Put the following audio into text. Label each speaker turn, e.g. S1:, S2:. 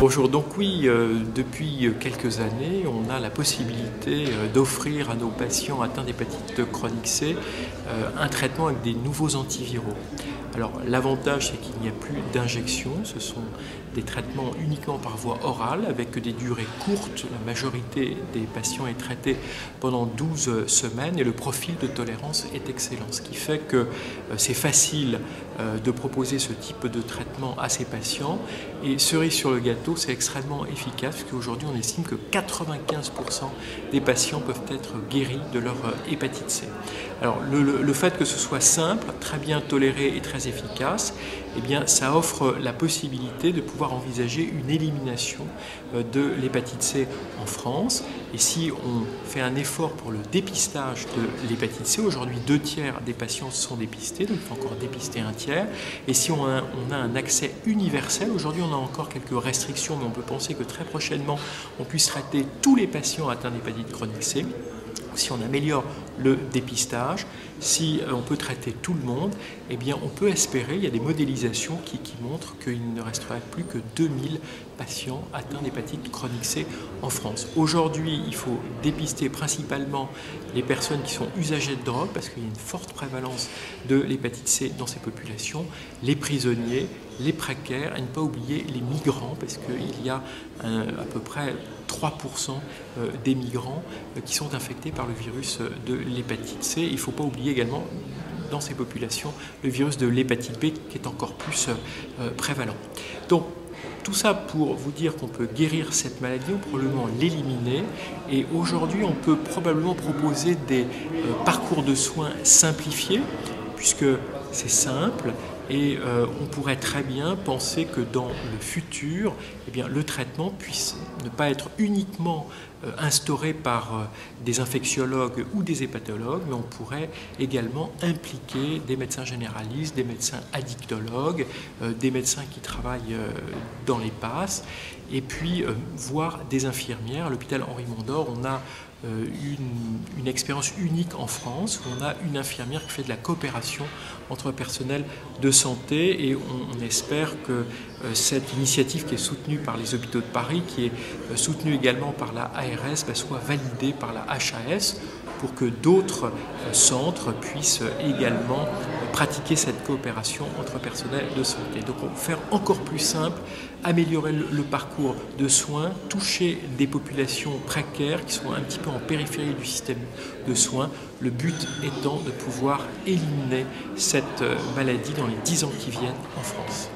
S1: Bonjour, donc oui, depuis quelques années, on a la possibilité d'offrir à nos patients atteints d'hépatite chronique C un traitement avec des nouveaux antiviraux. Alors l'avantage, c'est qu'il n'y a plus d'injection, ce sont des traitements uniquement par voie orale avec des durées courtes. La majorité des patients est traitée pendant 12 semaines et le profil de tolérance est excellent, ce qui fait que c'est facile de proposer ce type de traitement à ces patients. Et cerise sur le gâteau, c'est extrêmement efficace puisqu'aujourd'hui on estime que 95% des patients peuvent être guéris de leur hépatite C. Alors le fait que ce soit simple, très bien toléré et très efficace, eh bien, ça offre la possibilité de pouvoir envisager une élimination de l'hépatite C en France. Et si on fait un effort pour le dépistage de l'hépatite C, aujourd'hui 2/3 des patients sont dépistés, donc il faut encore dépister 1/3. Et si on a un accès universel, aujourd'hui on a encore quelques restrictions, mais on peut penser que très prochainement on puisse traiter tous les patients atteints d'hépatite chronique C. Si on améliore le dépistage, si on peut traiter tout le monde, eh bien on peut espérer, il y a des modélisations qui montrent qu'il ne resterait plus que 2000 patients atteints d'hépatite chronique C en France. Aujourd'hui, il faut dépister principalement les personnes qui sont usagers de drogue, parce qu'il y a une forte prévalence de l'hépatite C dans ces populations, les prisonniers, les précaires, et ne pas oublier les migrants, parce qu'il y a à peu près 3% des migrants qui sont infectés par le virus de l'hépatite C. Il ne faut pas oublier également dans ces populations le virus de l'hépatite B qui est encore plus prévalent. Donc tout ça pour vous dire qu'on peut guérir cette maladie, on peut probablement l'éliminer, et aujourd'hui on peut probablement proposer des parcours de soins simplifiés puisque c'est simple. Et on pourrait très bien penser que dans le futur, eh bien, le traitement puisse ne pas être uniquement instauré par des infectiologues ou des hépatologues, mais on pourrait également impliquer des médecins généralistes, des médecins addictologues, des médecins qui travaillent dans les PASS, et puis voir des infirmières. À l'hôpital Henri Mondor, on a une expérience unique en France où on a une infirmière qui fait de la coopération entre personnel de santé, et on espère que cette initiative qui est soutenue par les hôpitaux de Paris, qui est soutenue également par la ARS, soit validée par la HAS pour que d'autres centres puissent également pratiquer cette coopération entre personnel de santé. Donc on va faire encore plus simple, améliorer le parcours de soins, toucher des populations précaires qui sont un petit peu en périphérie du système de soins, le but étant de pouvoir éliminer cette maladie dans les 10 ans qui viennent en France.